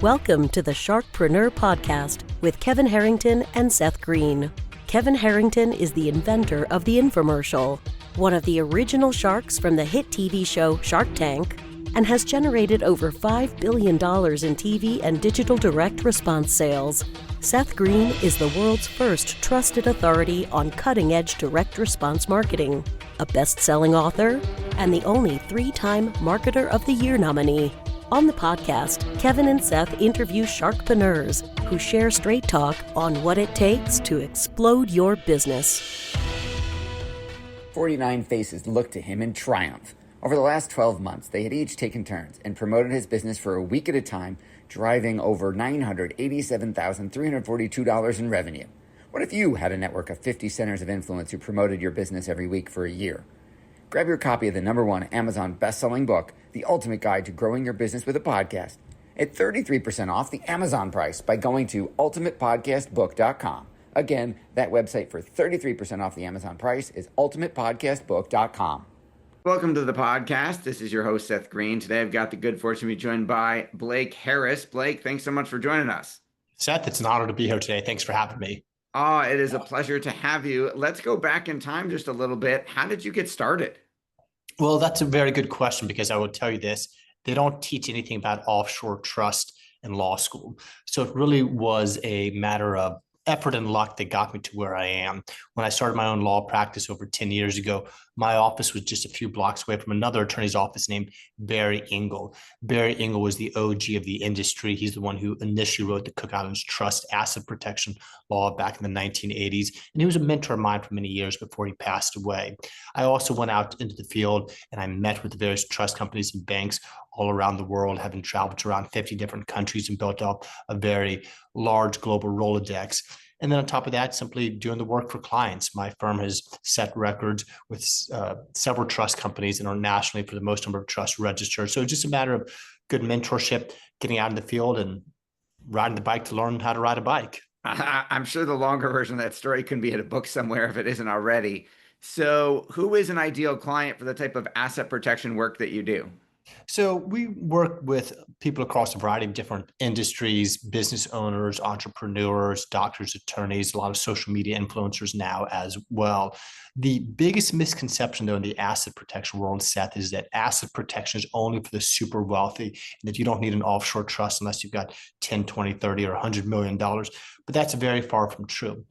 Welcome to the Sharkpreneur podcast with Kevin Harrington and Seth Greene. Kevin Harrington is the inventor of the infomercial, one of the original sharks from the hit TV show Shark Tank, and has generated over $5 billion in TV and digital direct response sales. Seth Greene is the world's first trusted authority on cutting-edge direct response marketing, a best-selling author, and the only 3-time Marketer of the Year nominee. On the podcast, Kevin and Seth interview sharkpreneurs who share straight talk on what it takes to explode your business. 49 faces looked to him in triumph. Over the last 12 months, they had each taken turns and promoted his business for a week at a time, driving over $987,342 in revenue. What if you had a network of 50 centers of influence who promoted your business every week for a year? Grab your copy of the #1 Amazon best-selling book, The Ultimate Guide to Growing Your Business with a Podcast, at 33% off the Amazon price by going to ultimatepodcastbook.com. Again, that website for 33% off the Amazon price is ultimatepodcastbook.com. Welcome to the podcast. This is your host, Seth Greene. Today, I've got the good fortune to be joined by Blake Harris. Blake, thanks so much for joining us. Seth, it's an honor to be here today. Thanks for having me. Oh, it is a pleasure to have you. Let's go back in time just a little bit. How did you get started? Well, that's a very good question because I will tell you this. They don't teach anything about offshore trust in law school. So it really was a matter of effort and luck that got me to where I am. When I started my own law practice over 10 years ago, my office was just a few blocks away from another attorney's office named Barry Engel. Barry Engel was the OG of the industry. He's the one who initially wrote the Cook Islands Trust asset protection law back in the 1980s. And he was a mentor of mine for many years before he passed away. I also went out into the field and I met with the various trust companies and banks all around the world, having traveled to around 50 different countries and built up a very large global Rolodex. And then on top of that, simply doing the work for clients. My firm has set records with several trust companies internationally for the most number of trusts registered. So it's just a matter of good mentorship, getting out in the field and riding the bike to learn how to ride a bike. I'm sure the longer version of that story can be in a book somewhere if it isn't already. So who is an ideal client for the type of asset protection work that you do? So we work with people across a variety of different industries, business owners, entrepreneurs, doctors, attorneys, a lot of social media influencers now as well. The biggest misconception, though, in the asset protection world, Seth, is that asset protection is only for the super wealthy and that you don't need an offshore trust unless you've got 10, 20, 30, or $100 million. But that's very far from true.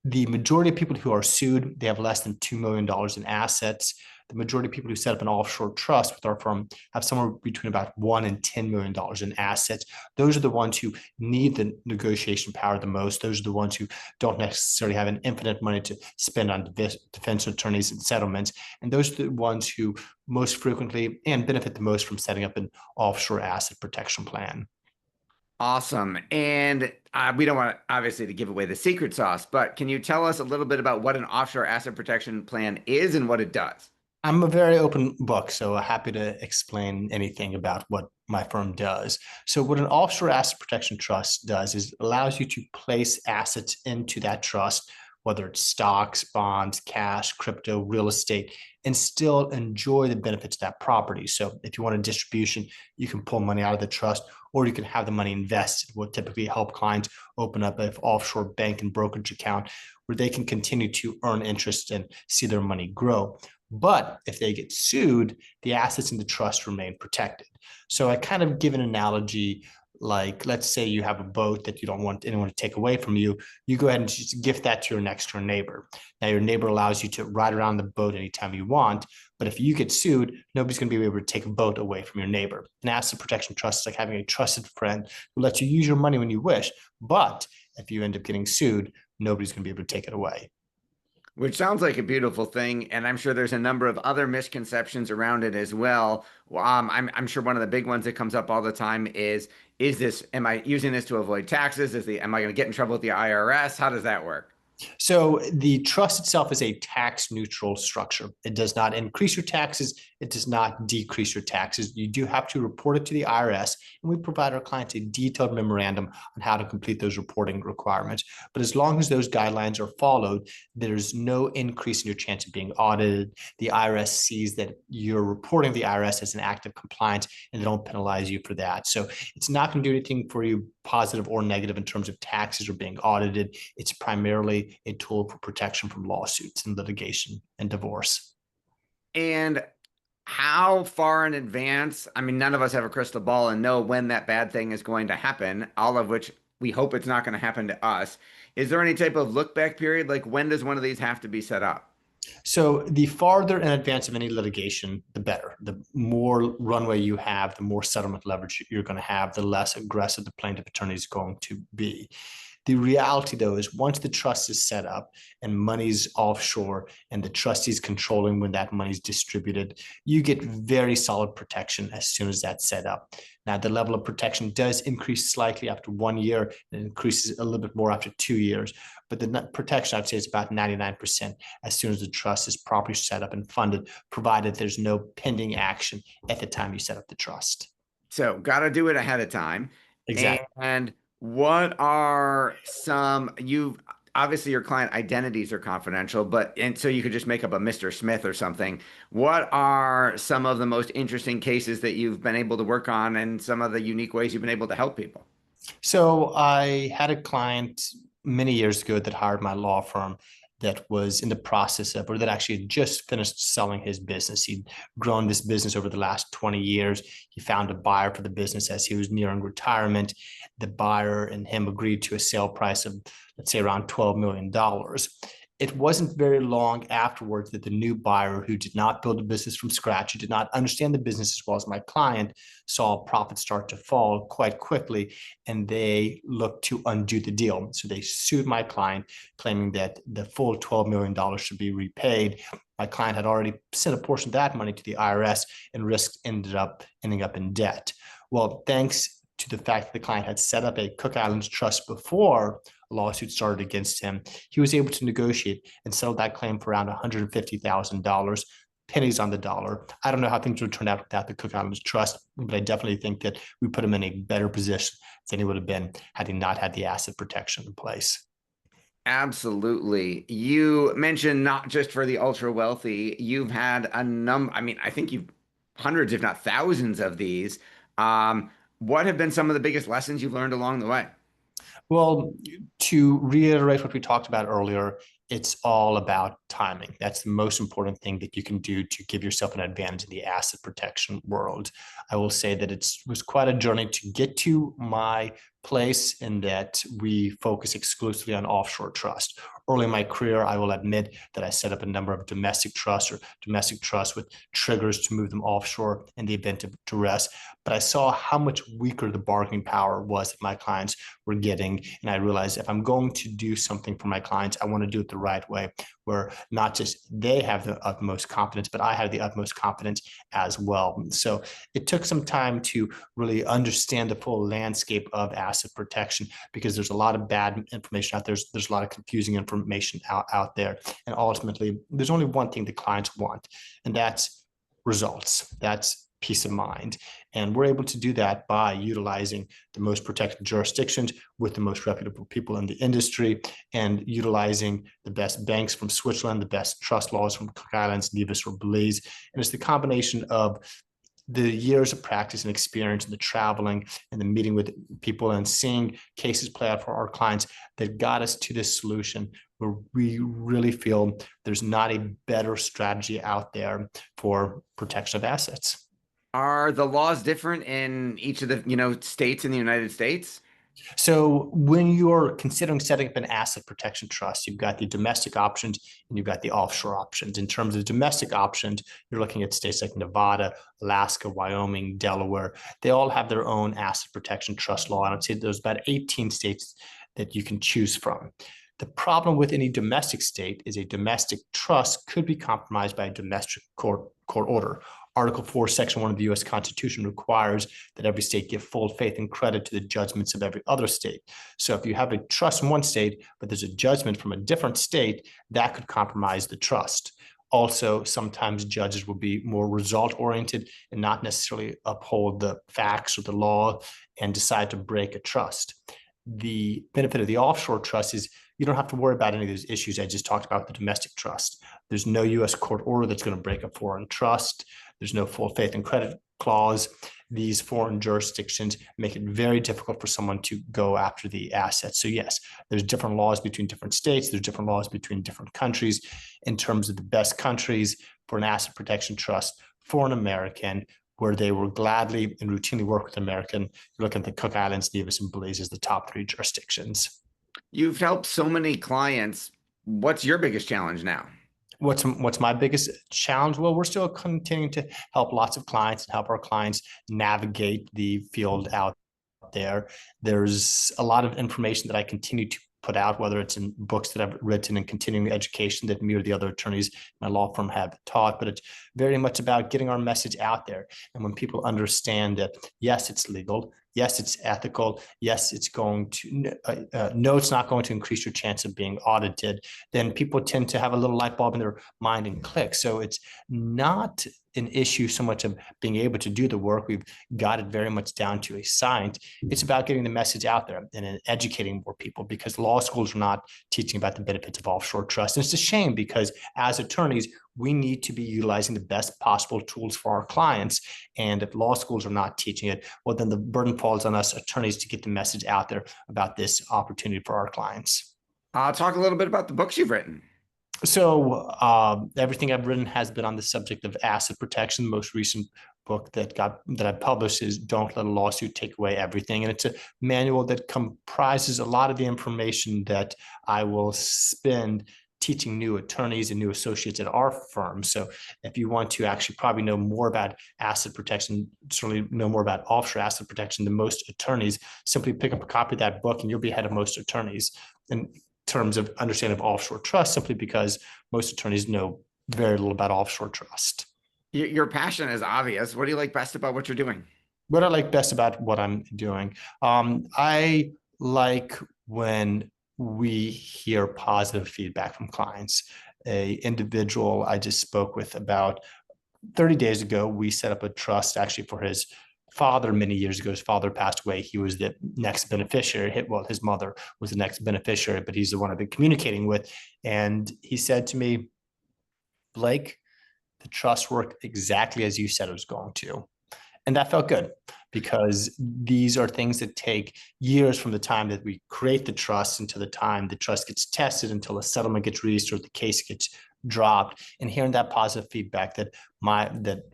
The majority of people who are sued, they have less than $2 million in assets. The majority of people who set up an offshore trust with our firm have somewhere between about $1 and $10 million in assets. Those are the ones who need the negotiation power the most. Those are the ones who don't necessarily have an infinite money to spend on defense attorneys and settlements. And those are the ones who most frequently and benefit the most from setting up an offshore asset protection plan. Awesome. And we don't want, obviously, to give away the secret sauce, but can you tell us a little bit about what an offshore asset protection plan is and what it does? I'm a very open book, so happy to explain anything about what my firm does. So what an offshore asset protection trust does is it allows you to place assets into that trust, whether it's stocks, bonds, cash, crypto, real estate, and still enjoy the benefits of that property. So if you want a distribution, you can pull money out of the trust, or you can have the money invested. We'll typically help clients open up an offshore bank and brokerage account where they can continue to earn interest and see their money grow. But if they get sued, the assets in the trust remain protected. So I kind of give an analogy like, let's say you have a boat that you don't want anyone to take away from you. You go ahead and just gift that to your next door neighbor. Now your neighbor allows you to ride around the boat anytime you want. But if you get sued, nobody's going to be able to take a boat away from your neighbor. An asset protection trust is like having a trusted friend who lets you use your money when you wish. But if you end up getting sued, nobody's going to be able to take it away. Which sounds like a beautiful thing, and I'm sure there's a number of other misconceptions around it as well. I'm sure one of the big ones that comes up all the time is this, am I using this to avoid taxes? Am I going to get in trouble with the IRS? How does that work? So the trust itself is a tax neutral structure. It does not increase your taxes. It does not decrease your taxes. You do have to report it to the IRS, and we provide our clients a detailed memorandum on how to complete those reporting requirements. But as long as those guidelines are followed, there's no increase in your chance of being audited. The IRS sees that you're reporting the IRS as an act of compliance, and they don't penalize you for that. So it's not going to do anything for you positive or negative in terms of taxes or being audited. It's primarily a tool for protection from lawsuits and litigation and divorce. And how far in advance? I mean, none of us have a crystal ball and know when that bad thing is going to happen, all of which we hope it's not going to happen to us. Is there any type of look back period? Like, when does one of these have to be set up? So the farther in advance of any litigation, the better. The more runway you have, the more settlement leverage you're going to have, the less aggressive the plaintiff attorney is going to be. The reality, though, is once the trust is set up and money's offshore and the trustee's controlling when that money's distributed, you get very solid protection as soon as that's set up. Now, the level of protection does increase slightly after 1 year, and it increases a little bit more after 2 years. But the protection, I'd say, is about 99% as soon as the trust is properly set up and funded, provided there's no pending action at the time you set up the trust. So, got to do it ahead of time. Exactly. And what are some, you obviously your client identities are confidential, but and so you could just make up a Mr. Smith or something. What are some of the most interesting cases that you've been able to work on and some of the unique ways you've been able to help people? So I had a client many years ago that hired my law firm that was in the process of, or that actually had just finished selling his business. He'd grown this business over the last 20 years. He found a buyer for the business as he was nearing retirement. The buyer and him agreed to a sale price of, let's say, around $12 million. It wasn't very long afterwards that the new buyer, who did not build a business from scratch, who did not understand the business as well as my client, saw profits start to fall quite quickly, and they looked to undo the deal. So they sued my client, claiming that the full $12 million should be repaid. My client had already sent a portion of that money to the IRS, and risk ending up in debt. Well, thanks to the fact that the client had set up a Cook Islands trust before a lawsuit started against him, he was able to negotiate and settle that claim for around $150,000, pennies on the dollar. I don't know how things would turn out without the Cook Islands trust, but I definitely think that we put him in a better position than he would have been had he not had the asset protection in place. Absolutely. You mentioned not just for the ultra wealthy, you've had a number, I mean, I think you've hundreds, if not thousands of these. What have been some of the biggest lessons you've learned along the way? Well, to reiterate what we talked about earlier, it's all about timing. That's the most important thing that you can do to give yourself an advantage in the asset protection world. I will say that it was quite a journey to get to my place, in that we focus exclusively on offshore trust. Early in my career, I will admit that I set up a number of domestic trusts with triggers to move them offshore in the event of duress. But I saw how much weaker the bargaining power was that my clients were getting. And I realized if I'm going to do something for my clients, I want to do it the right way, where not just they have the utmost confidence, but I have the utmost confidence as well. So it took some time to really understand the full landscape of asset protection, because there's a lot of bad information out there. There's a lot of confusing information out there. And ultimately, there's only one thing the clients want, and that's results. That's peace of mind. And we're able to do that by utilizing the most protected jurisdictions with the most reputable people in the industry, and utilizing the best banks from Switzerland, the best trust laws from Cook Islands, Nevis, or Belize. And it's the combination of the years of practice and experience and the traveling and the meeting with people and seeing cases play out for our clients that got us to this solution, where we really feel there's not a better strategy out there for protection of assets. Are the laws different in each of the, states in the United States? So when you're considering setting up an asset protection trust, you've got the domestic options and you've got the offshore options. In terms of domestic options, you're looking at states like Nevada, Alaska, Wyoming, Delaware. They all have their own asset protection trust law. I would say there's about 18 states that you can choose from. The problem with any domestic state is a domestic trust could be compromised by a domestic court order. Article 4, Section 1 of the U.S. Constitution requires that every state give full faith and credit to the judgments of every other state. So if you have a trust in one state, but there's a judgment from a different state, that could compromise the trust. Also, sometimes judges will be more result-oriented and not necessarily uphold the facts or the law and decide to break a trust. The benefit of the offshore trust is you don't have to worry about any of those issues I just talked about, the domestic trust. There's no U.S. court order that's going to break a foreign trust. There's no full faith and credit clause. These foreign jurisdictions make it very difficult for someone to go after the assets. So yes, there's different laws between different states. There's different laws between different countries in terms of the best countries for an asset protection trust for an American, where they will gladly and routinely work with American. You're looking at the Cook Islands, Nevis, and Belize as the top 3 jurisdictions. You've helped so many clients. What's your biggest challenge now? What's my biggest challenge? Well, we're still continuing to help lots of clients and help our clients navigate the field out there. There's a lot of information that I continue to put out, whether it's in books that I've written and continuing education that me or the other attorneys in my law firm have taught, but it's very much about getting our message out there. And when people understand that, yes, it's legal, yes, it's ethical, yes, it's going to, no, it's not going to increase your chance of being audited, then people tend to have a little light bulb in their mind and click. So it's not an issue so much of being able to do the work. We've got it very much down to a science. It's about getting the message out there and educating more people, because law schools are not teaching about the benefits of offshore trust. And it's a shame, because as attorneys, we need to be utilizing the best possible tools for our clients. And if law schools are not teaching it, well, then the burden falls on us attorneys to get the message out there about this opportunity for our clients. Talk a little bit about the books you've written. So everything I've written has been on the subject of asset protection. The most recent book that I published is Don't Let a Lawsuit Take Away Everything. And it's a manual that comprises a lot of the information that I will spend teaching new attorneys and new associates at our firm. So if you want to actually probably know more about asset protection, certainly know more about offshore asset protection than most attorneys, simply pick up a copy of that book and you'll be ahead of most attorneys in terms of understanding of offshore trust, simply because most attorneys know very little about offshore trust. Your passion is obvious. What do you like best about what you're doing? What I like best about what I'm doing, I like when we hear positive feedback from clients. An individual I just spoke with about 30 days ago, we set up a trust actually for his father many years ago. His father passed away. He was the next beneficiary. Well, his mother was the next beneficiary, but he's the one I've been communicating with. And he said to me, Blake, the trust worked exactly as you said it was going to. And that felt good, because these are things that take years from the time that we create the trust until the time the trust gets tested, until a settlement gets reached or the case gets dropped. And hearing that positive feedback that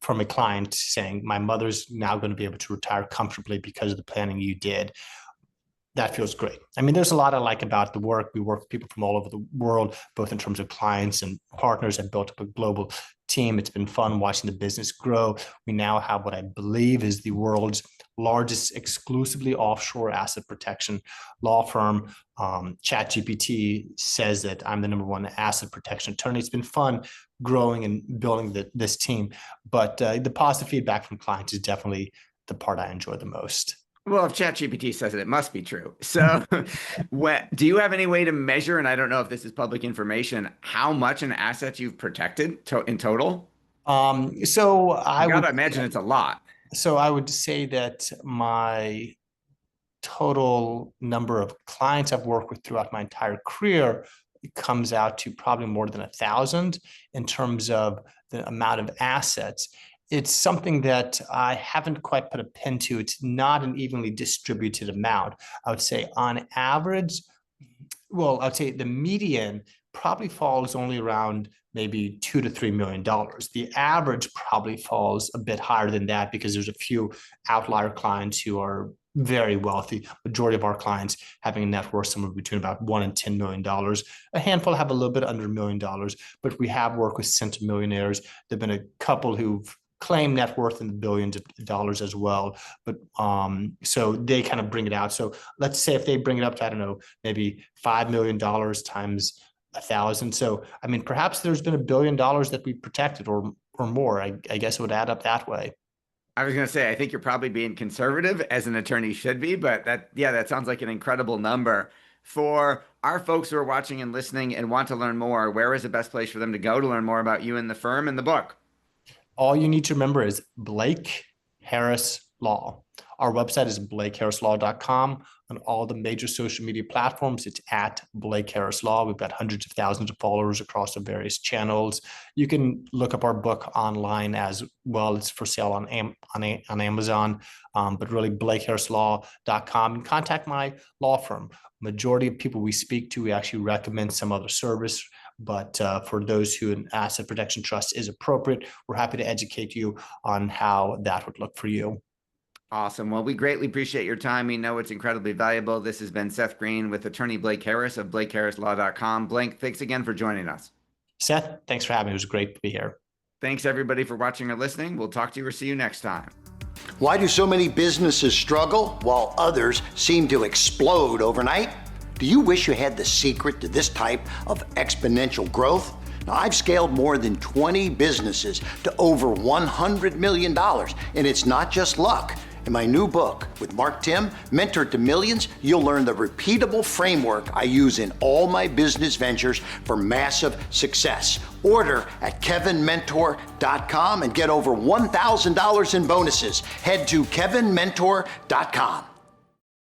from a client saying, my mother's now going to be able to retire comfortably because of the planning you did, that feels great. I mean, there's a lot I like about the work. We work with people from all over the world, both in terms of clients and partners. I've built up a global team. It's been fun watching the business grow. We now have what I believe is the world's largest exclusively offshore asset protection law firm. ChatGPT says that I'm the #1 asset protection attorney. It's been fun growing and building this team, but the positive feedback from clients is definitely the part I enjoy the most. Well, if ChatGPT says it, it must be true. So do you have any way to measure, and I don't know if this is public information, how much in assets you've protected in total? So I gotta imagine it's a lot. So I would say that my total number of clients I've worked with throughout my entire career comes out to probably more than 1,000 in terms of the amount of assets. It's something that I haven't quite put a pin to. It's not an evenly distributed amount. I would say on average, well, I'd say the median probably falls only around maybe $2 to $3 million. The average probably falls a bit higher than that, because there's a few outlier clients who are very wealthy. Majority of our clients having a net worth somewhere between about $1 and $10 million. A handful have a little bit under $1 million, but we have worked with centimillionaires. There've been a couple who've claim net worth in the billions of dollars as well. But so they kind of bring it out. So let's say if they bring it up to, I don't know, maybe $5 million times 1,000. So, I mean, perhaps there's been $1 billion that we protected, or or more. I guess it would add up that way. I was going to say, I think you're probably being conservative, as an attorney should be, but that sounds like an incredible number. For our folks who are watching and listening and want to learn more, where is the best place for them to go to learn more about you and the firm and the book? All you need to remember is Blake Harris Law. Our website is blakeharrislaw.com. On all the major social media platforms, it's at Blake Harris Law. We've got hundreds of thousands of followers across the various channels. You can look up our book online as well. It's for sale on Amazon, but really blakeharrislaw.com, and contact my law firm. Majority of people we speak to, we actually recommend some other service. But for those who an asset protection trust is appropriate, we're happy to educate you on how that would look for you. Awesome. Well, we greatly appreciate your time. We know it's incredibly valuable. This has been Seth Greene with attorney Blake Harris of blakeharrislaw.com. Blake, thanks again for joining us. Seth, thanks for having me. It was great to be here. Thanks, everybody, for watching or listening. We'll talk to you or see you next time. Why do so many businesses struggle while others seem to explode overnight? Do you wish you had the secret to this type of exponential growth? Now, I've scaled more than 20 businesses to over $100 million, and it's not just luck. In my new book with Mark Tim, Mentor to Millions, you'll learn the repeatable framework I use in all my business ventures for massive success. Order at kevinmentor.com and get over $1,000 in bonuses. Head to kevinmentor.com.